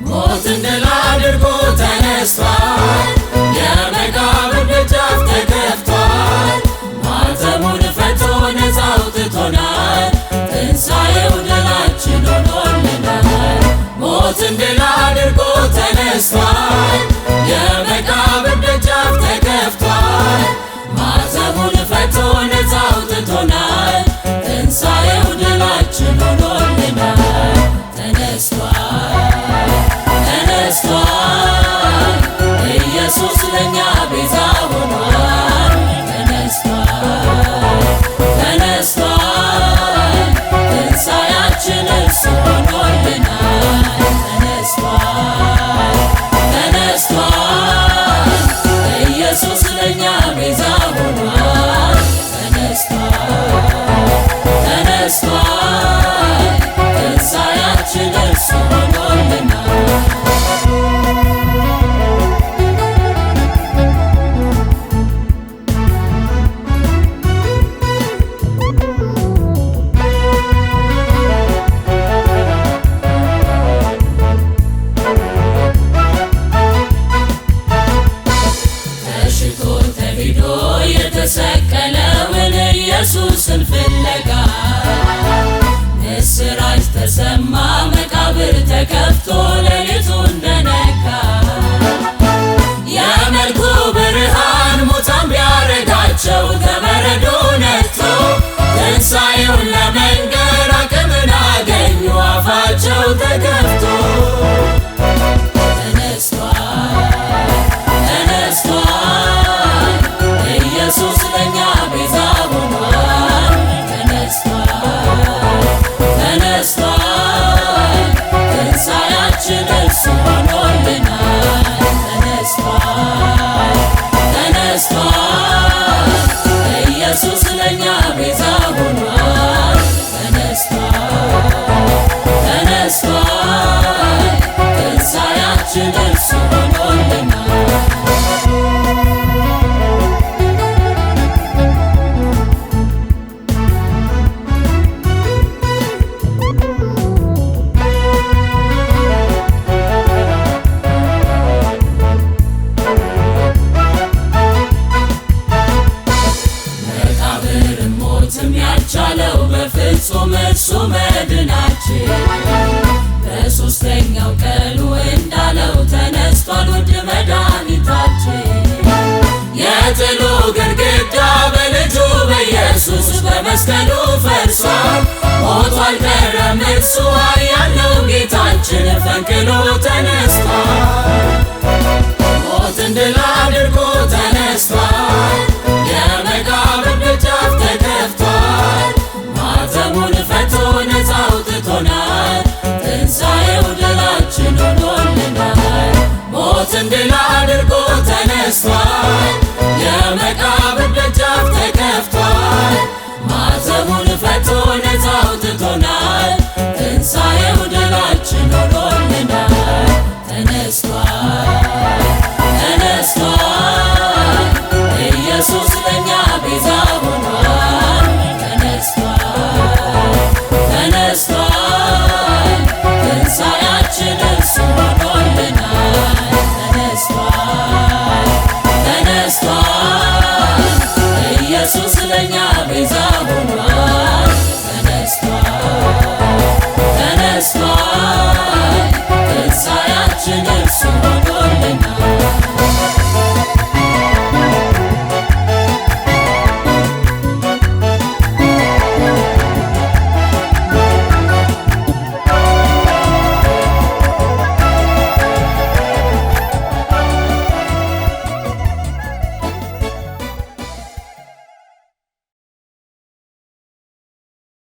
ሞትን ድል አድርጎ ተነስቷል፣ የመቃብር ደጃፍ ተከፍቷል። ማኅተሙን ፈቶ ነፃ አውጥቶናል፣ ትንሣኤው ድላችን ሆኖልናል። ሞትን ድል አድርጎ ተነስቷል፣ የመቃብር ደጃፍ ተከፍቷል። ማኅተሙን ፈቶ ነፃ አውጥቶናል፣ ትንሣኤው ድላችን ሆኖልናል። ተነስቷል ተነስቷል፣ ኢየሱስ ለእኛ ቤዛ ሆኗል። ተነስቷል ተነስቷል፣ ትንሣኤያችን እርሱ ሆኖልናል። ተነስቷል ተነስቷል፣ ኢየሱስ ለእኛ ቤዛ ሆኗል። ተነስቷል ተነስቷል፣ ትንሣኤያችን እርሱ ሆኖልናል። ተሽጦ ተሂዶ የተሰቀለውን ኢየሱስን ፍለጋ ምስራች ተሰማ፣ መቃብር ተከፍቶ ሌሊቱ እንደነጋ። የመልኩ ብርሃን ሙታን ቢያረጋቸው ከበረዶ ነጥቶ ትንሣኤውን ለመንገር አቅምን አገኙ አፋቸው ተከፍቶ። ተነስቷል ተነስቷል፣ ኢየሱስ ለእኛ ቤዛ ሆኗል። ተነስቷል ተነስቷል፣ ትንሣኤያችን እርሱ ሆኖልናል። ተነስቷል ተነስቷል፣ ኢየሱስ ለእኛ ቤዛ ሆኗል። ተነስቷል ተነስቷል፣ ትንሣኤያችን እርሱ ሆኖልናል። መቃብርም ሞትም ያልቻለው በፍጹም እርሱ መድናችን። በሦስተኛው ቀኑ እንዳለው ተነስቷል ውድ መድኃኒታችን። የጥሉ ግድግዳ በልጁ በኢየሱስ በመስቀሉ ፈርሷል። ሞቱ አልቀረም እርሱ ያለው ጌታችን ፈንቅሎ ተነስቷል። ሞትን ድል አድርጎ ተነስቷል፣ የመቃብር ደጃፍ ተከፍቷል። ማኅተሙን ፈቶ ነፃ አውጥቶናል፣ ትንሣኤው ድላችን ሆኖልናል። ሞትን ድል አድርጎ ተነስቷል፣ የመቃብር ደጃፍ ተከፍቷል። ማኅተሙን ፈቶ ነፃ አውጥቶናል፣ ትንሣኤው ድላችን ሆኖልናል። ተነስቷል ተነስቷል፣ ኢየሱስ ለእኛ ቤዛ ሆኗል። ተነስቷል ተነስቷል፣ ትንሣኤያችን እርሱ ሆኖልናል። ተነስቷል ተነስቷል፣ ኢየሱስ ለእኛ ቤዛ ሆኗል። ተነስቷል ተነስቷል፣ ትንሣኤያችን እርሱ ሆኖልናል።